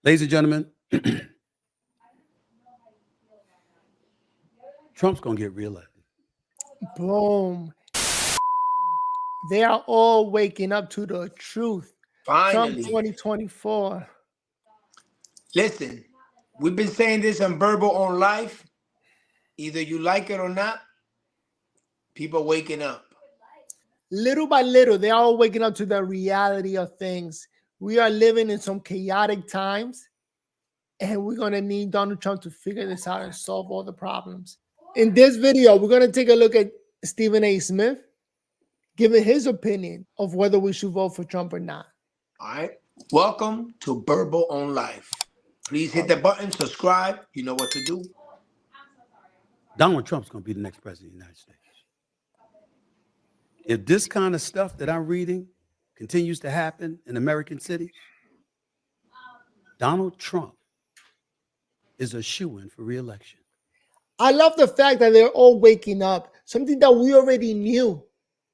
Ladies and gentlemen, Trump's going to get reelected. Boom. They are all waking up to the truth. Finally. Trump 2024. Listen, we've been saying this on Verbal on Life. Either you like it or not, people are waking up. Little by little, they're all waking up to the reality of things. We are living in some chaotic times, and we're going to need Donald Trump to figure this out and solve all the problems. In this video, we're going to take a look at Stephen A. Smith giving his opinion of whether we should vote for Trump or not. All right. Welcome to Verbal on Life. Please hit the button, subscribe. You know what to do. Donald Trump's going to be the next president of the United States. If this kind of stuff that I'm reading continues to happen in American cities, Donald Trump is a shoo-in for re-election. I love the fact that they're all waking up, something that we already knew.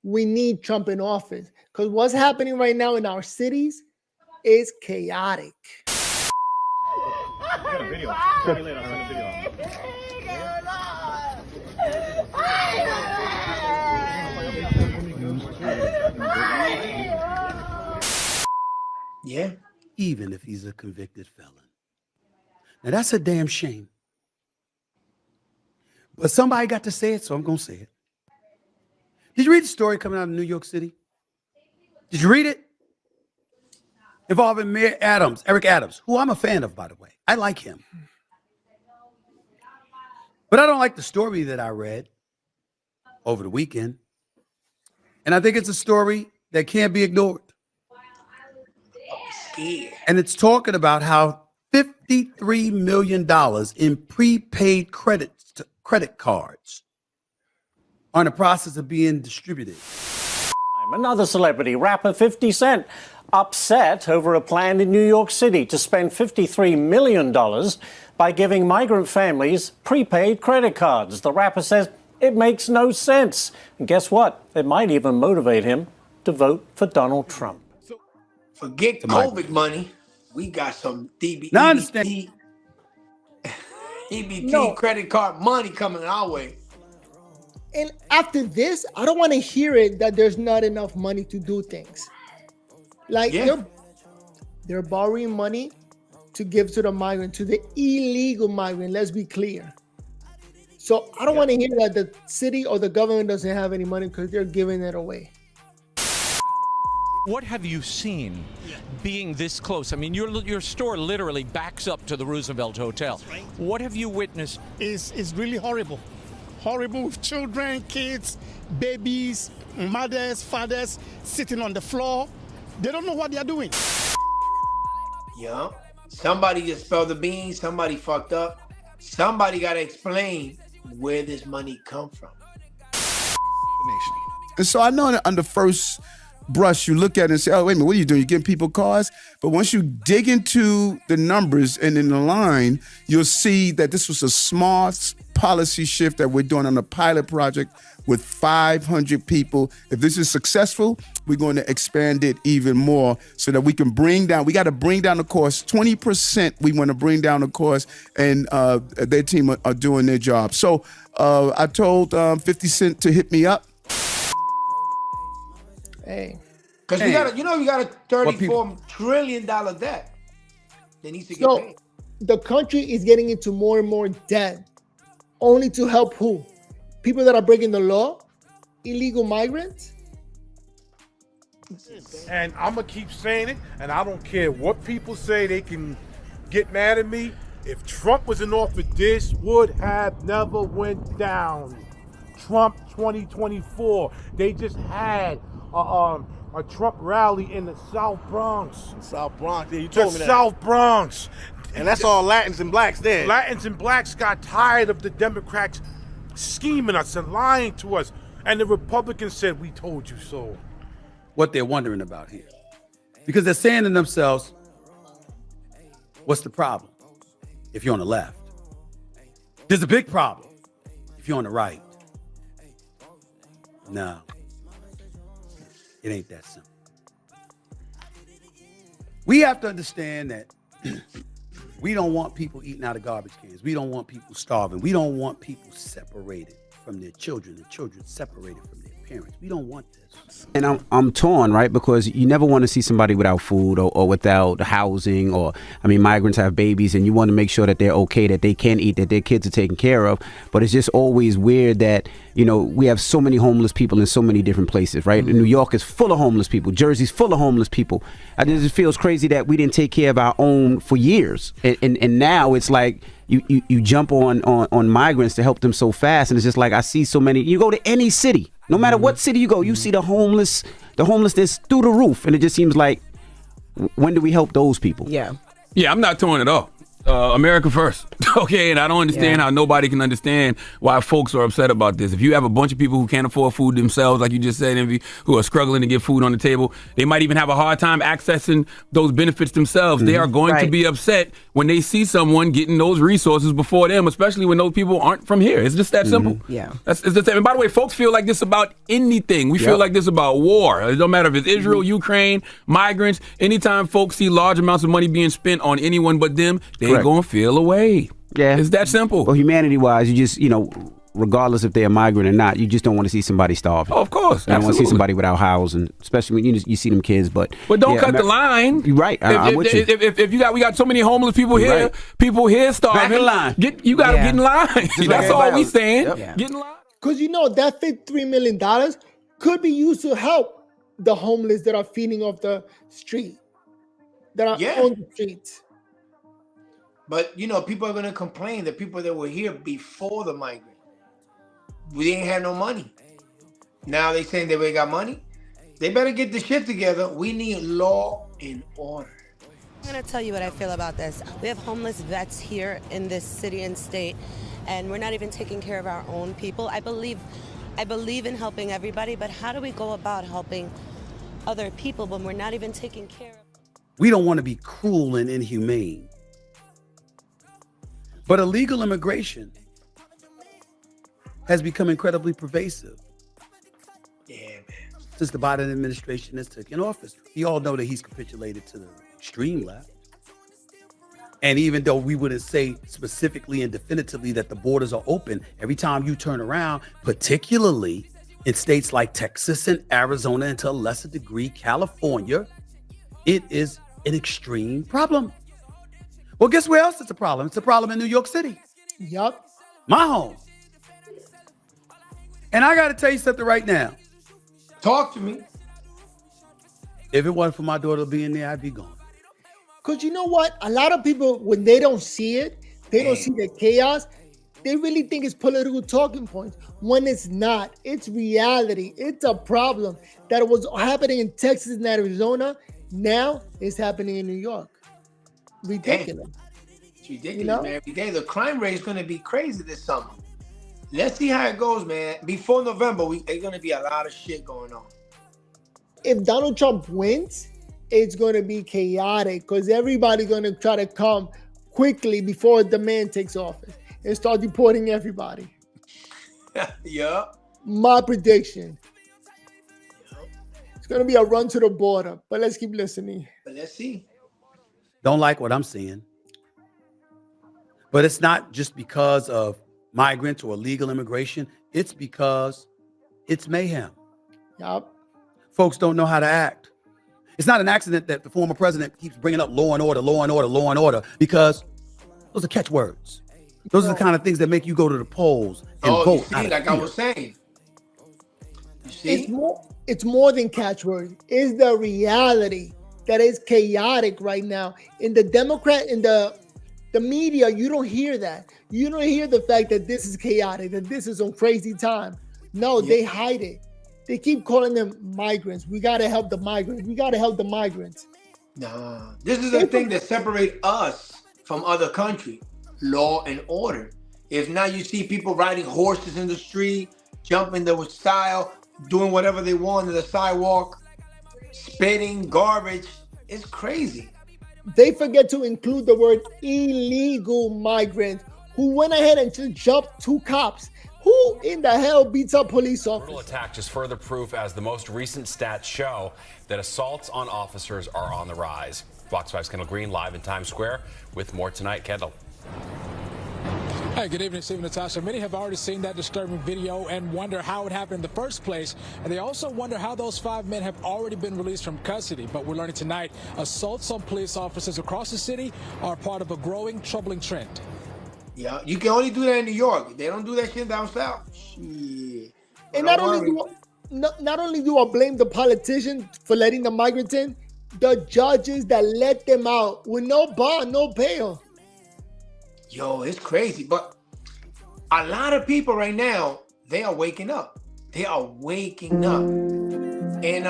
We need Trump in office because what's happening right now in our cities is chaotic. Yeah. Even if he's a convicted felon. Now, that's a damn shame. But somebody got to say it, so I'm going to say it. Did you read the story coming out of New York City? Did you read it? Involving Mayor Adams, Eric Adams, who I'm a fan of, by the way. I like him. But I don't like the story that I read over the weekend. And I think it's a story that can't be ignored. And it's talking about how $53 million in prepaid credit cards are in the process of being distributed. Another celebrity, rapper 50 Cent, upset over a plan in New York City to spend $53 million by giving migrant families prepaid credit cards. The rapper says it makes no sense. And guess what? It might even motivate him to vote for Donald Trump. Forget COVID money. We got some EBT credit card money coming our way. And after this, I don't want to hear it that there's not enough money to do things. Like they're borrowing money to give to the migrant, to the illegal migrant. Let's be clear. So I don't want to hear that the city or the government doesn't have any money because they're giving it away. What have you seen being this close? I mean, your store literally backs up to the Roosevelt Hotel. Right. What have you witnessed? Is really horrible. Horrible with children, kids, babies, mothers, fathers sitting on the floor. They don't know what they're doing. Yeah. Somebody just spilled the beans. Somebody fucked up. Somebody got to explain where this money come from. And so I know that on the first brush, you look at it and say, oh, wait a minute, what are you doing? You're giving people cars? But once you dig into the numbers and in the line, you'll see that this was a smart policy shift that we're doing on a pilot project with 500 people. If this is successful, we're going to expand it even more so that we can we got to bring down the cost. 20% we want to bring down the cost, and their team are doing their job. So I told 50 Cent to hit me up. Hey. Because we got a $34 trillion debt. They need to get paid. The country is getting into more and more debt, only to help who? People that are breaking the law? Illegal migrants? And I'm going to keep saying it, and I don't care what people say. They can get mad at me. If Trump was in office, this would have never went down. Trump 2024. They just had a Trump rally in the South Bronx. South Bronx, yeah, you told me that. South Bronx. And that's all Latins and blacks there. Latins and blacks got tired of the Democrats scheming us and lying to us. And the Republicans said, we told you so. What they're wondering about here. Because they're saying to themselves, what's the problem if you're on the left? There's a big problem if you're on the right. No, it ain't that simple. We have to understand that We don't want people eating out of garbage cans. We don't want people starving. We don't want people separated from their children and children separated from their parents. We don't want this. And I'm torn, right? Because you never want to see somebody without food or without housing, or, I mean, migrants have babies and you want to make sure that they're okay, that they can eat, that their kids are taken care of. But it's just always weird that, you know, we have so many homeless people in so many different places, right? New York is full of homeless people. Jersey's full of homeless people. I just, it feels crazy that we didn't take care of our own for years. And now it's like, you jump on migrants to help them so fast, and it's just like, I see so many. You go to any city, no matter what city you go, you see the homelessness through the roof, and it just seems like, when do we help those people? Yeah, I'm not torn at all. America first. Okay, and I don't understand how nobody can understand why folks are upset about this. If you have a bunch of people who can't afford food themselves, like you just said, Envy, who are struggling to get food on the table, they might even have a hard time accessing those benefits themselves. They are going to be upset when they see someone getting those resources before them, especially when those people aren't from here. It's just that simple. Yeah. It's just, and by the way, folks feel like this about anything. We feel like this about war. It don't matter if it's Israel, Ukraine, migrants. Anytime folks see large amounts of money being spent on anyone but them, they're going to feel away. Yeah. It's that simple. Well, humanity-wise, you just, you know, regardless if they're a migrant or not, you just don't want to see somebody starving. Oh, of course. You don't want to see somebody without housing, especially when you see them kids. But don't cut the line. You're right. I'm with you. If we got so many homeless people here, people here starving. Back in line. You got to get in line. That's all we saying. Yep. Get in line. Because you know that $53 million could be used to help the homeless that are feeding off the street, that are on the streets. But, you know, people are going to complain, the people that were here before the migrant. We didn't have no money. Now they saying they got money. They better get the shit together. We need law and order. I'm going to tell you what I feel about this. We have homeless vets here in this city and state, and we're not even taking care of our own people. I believe in helping everybody, but how do we go about helping other people when we're not even taking care of? We don't want to be cruel and inhumane. But illegal immigration has become incredibly pervasive. Yeah, man. Since the Biden administration has taken office. We all know that he's capitulated to the extreme left. And even though we wouldn't say specifically and definitively that the borders are open, every time you turn around, particularly in states like Texas and Arizona, and to a lesser degree, California, it is an extreme problem. Well, guess where else it's a problem? It's a problem in New York City. Yup. My home. And I got to tell you something right now. Talk to me. If it wasn't for my daughter being there, I'd be gone. Because you know what? A lot of people, when they don't see it, they don't see the chaos, they really think it's political talking points. When it's not, it's reality. It's a problem that was happening in Texas and Arizona. Now it's happening in New York. Ridiculous. It's ridiculous, man. Every day the crime rate is going to be crazy this summer. Let's see how it goes, man. Before November, there's going to be a lot of shit going on. If Donald Trump wins, it's going to be chaotic because everybody's going to try to come quickly before the man takes office and start deporting everybody. Yeah. My prediction. It's going to be a run to the border, but let's keep listening. But let's see. Don't like what I'm seeing. But it's not just because of migrants or illegal immigration. It's because it's mayhem. Yup. Folks don't know how to act. It's not an accident that the former president keeps bringing up law and order, law and order, law and order, because those are catchwords. Those are the kind of things that make you go to the polls and vote. You see, like I was saying. You see? It's more than catchwords. It's the reality that is chaotic right now. In the Democrat, in the media, you don't hear that. You don't hear the fact that this is chaotic, that this is some crazy time. No, they hide it. They keep calling them migrants. We got to help the migrants. We got to help the migrants. Nah, this is the thing that separates us from other countries. Law and order. If now you see people riding horses in the street, jumping their style, doing whatever they want on the sidewalk, spitting garbage, it's crazy. They forget to include the word illegal migrants who went ahead and just jumped 2 cops. Who in the hell beats up police officers? Brutal attack, just further proof as the most recent stats show that assaults on officers are on the rise. Fox 5's Kendall Green live in Times Square with more tonight. Kendall. Hey, good evening, Steve and Natasha. Many have already seen that disturbing video and wonder how it happened in the first place. And they also wonder how those 5 men have already been released from custody. But we're learning tonight assaults on police officers across the city are part of a growing, troubling trend. Yeah, you can only do that in New York. They don't do that shit down south. Shit. And not only do I blame the politicians for letting the migrants in, the judges that let them out with no bond, no bail. Yo, it's crazy. But a lot of people right now, they are waking up. They are waking up. And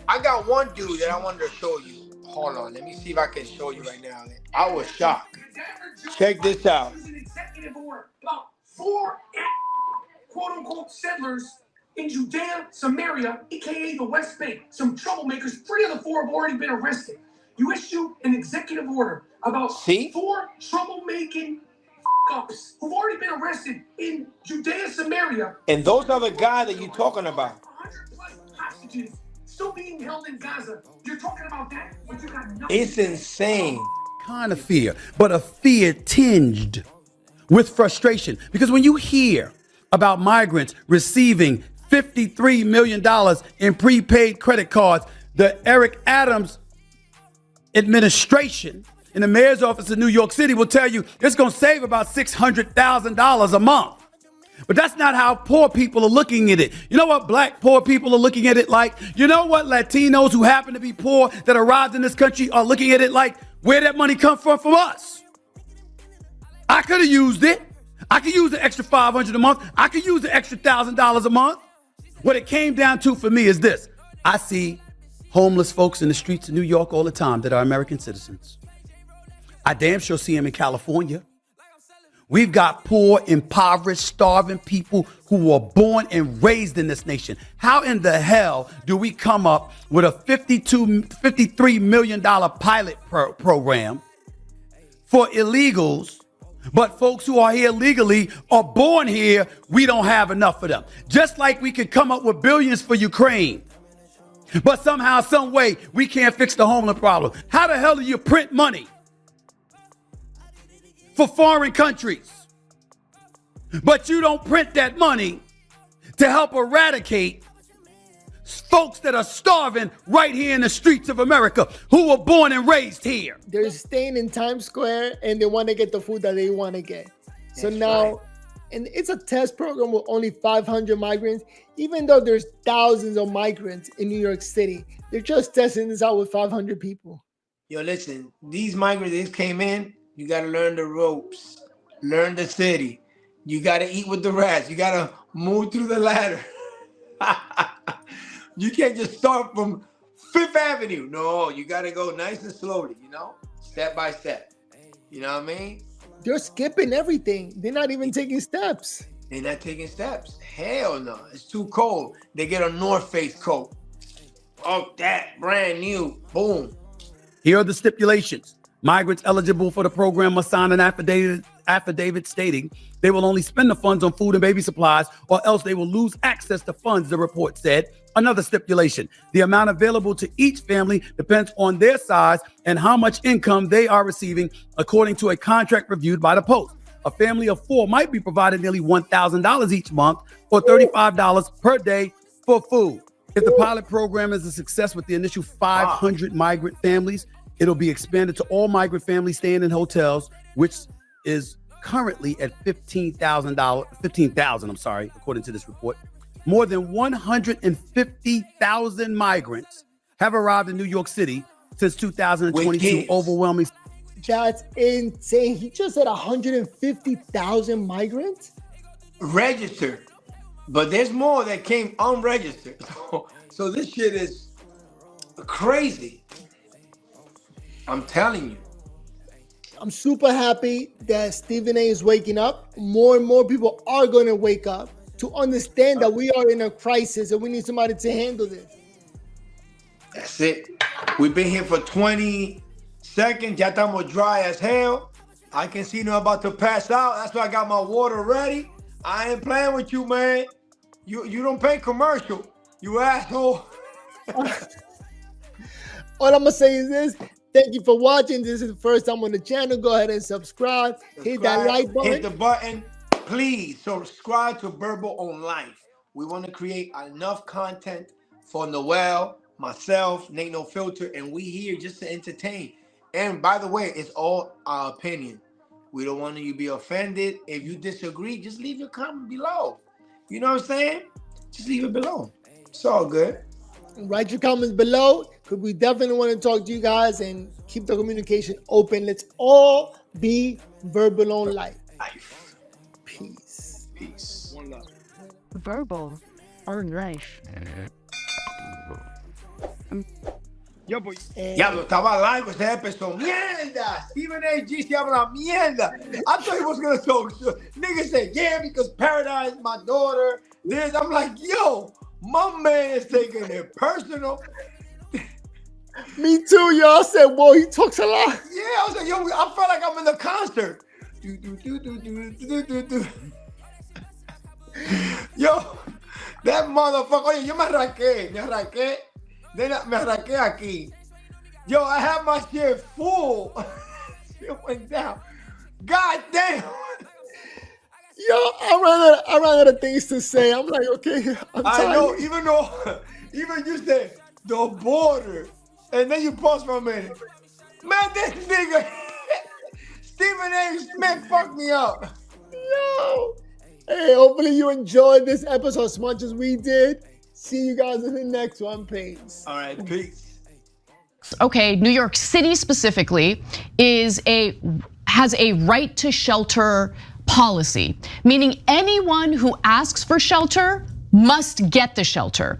I got one dude that I wanted to show you. Hold on, let me see if I can show you right now. I was shocked. Check this out. An executive order about 4 quote-unquote settlers in Judea, Samaria, aka the West Bank. Some troublemakers, 3 of the 4 have already been arrested. You issue an executive order about 4 troublemaking ups who've already been arrested in Judea, Samaria. And those are the guys that you're talking about. 100+ hostages still being held in Gaza. You're talking about that, but you got nothing. It's insane. Kind of fear, but a fear tinged with frustration. Because when you hear about migrants receiving $53 million in prepaid credit cards, the Eric Adams administration in the mayor's office in New York City will tell you it's going to save about $600,000 a month. But that's not how poor people are looking at it. You know what black poor people are looking at it like? You know what Latinos who happen to be poor that arrived in this country are looking at it like? Where that money come from us? I could have used it. I could use the extra $500 a month. I could use the extra $1,000 a month. What it came down to for me is this. I see homeless folks in the streets of New York all the time that are American citizens. I damn sure see them in California. We've got poor, impoverished, starving people who were born and raised in this nation. How in the hell do we come up with a $53 million pilot program for illegals, but folks who are here legally are born here, we don't have enough for them? Just like we could come up with billions for Ukraine, but somehow, some way, we can't fix the homeless problem. How the hell do you print money for foreign countries, but you don't print that money to help eradicate folks that are starving right here in the streets of America who were born and raised here? They're staying in Times Square and they want to get the food that they want to get. So now, and it's a test program with only 500 migrants, even though there's thousands of migrants in New York City. They're just testing this out with 500 people. Yo, listen, these migrants that came in, you got to learn the ropes, learn the city. You got to eat with the rats. You got to move through the ladder. You can't just start from Fifth Avenue. No, you got to go nice and slowly, step by step. You know what I mean? They're skipping everything. They're not even taking steps. They're not taking steps. Hell no. It's too cold. They get a North Face coat. Oh, that brand new. Boom. Here are the stipulations. Migrants eligible for the program must sign an affidavit stating they will only spend the funds on food and baby supplies, or else they will lose access to funds, the report said. Another stipulation: the amount available to each family depends on their size and how much income they are receiving, according to a contract reviewed by the Post. A family of 4 might be provided nearly $1,000 each month, or $35 per day for food. If the pilot program is a success with the initial 500 migrant families, it'll be expanded to all migrant families staying in hotels, which is currently at $15,000, according to this report. More than 150,000 migrants have arrived in New York City since 2022, overwhelming. That's insane. He just said 150,000 migrants? Registered. But there's more that came unregistered. So this shit is crazy. I'm telling you. I'm super happy that Stephen A is waking up. More and more people are going to wake up to understand that we are in a crisis and we need somebody to handle this. That's it. We've been here for 20 seconds. Ya estamos dry as hell. I can see no about to pass out. That's why I got my water ready. I ain't playing with you, man. You don't pay commercial. You asshole. All I'm going to say is this. Thank you for watching. This is the first time on the channel. Go ahead and subscribe. Hit that like button. Hit the button. Please subscribe to Verbal on Life. We want to create enough content for Noel, myself, Nate No Filter, and we here just to entertain. And by the way, it's all our opinion. We don't want you to be offended. If you disagree, just leave your comment below. You know what I'm saying? Just leave it below. It's all good. Write your comments below, because we definitely want to talk to you guys and keep the communication open. Let's all be Verbal on Life. Peace. Peace. One love. Verbal on Life. Yo, boy. Diablo, estaba largo ese episodio. Mierda! Stephen A. G. se habla mierda. I thought he was going to talk. Nigga said, yeah, because Paradise, my daughter, this. I'm like, yo, my man is taking it personal. Me too, y'all said, whoa, he talks a lot. Yeah, I was like, yo, I felt like I'm in the concert. Yo, that motherfucker, oye, yo me arranqué. Me arranqué aquí. Yo, I had my shit full. It went down. God damn. Yo, I ran out of things to say. I'm like, okay, I'm tired. I know, even you said the border, and then you pause for a minute. Man, this nigga, Stephen A. Smith fucked me up. Yo. Hey, hopefully you enjoyed this episode as much as we did. See you guys in the next one. Peace. All right, peace. Okay, New York City specifically has a right to shelter policy, meaning anyone who asks for shelter must get the shelter.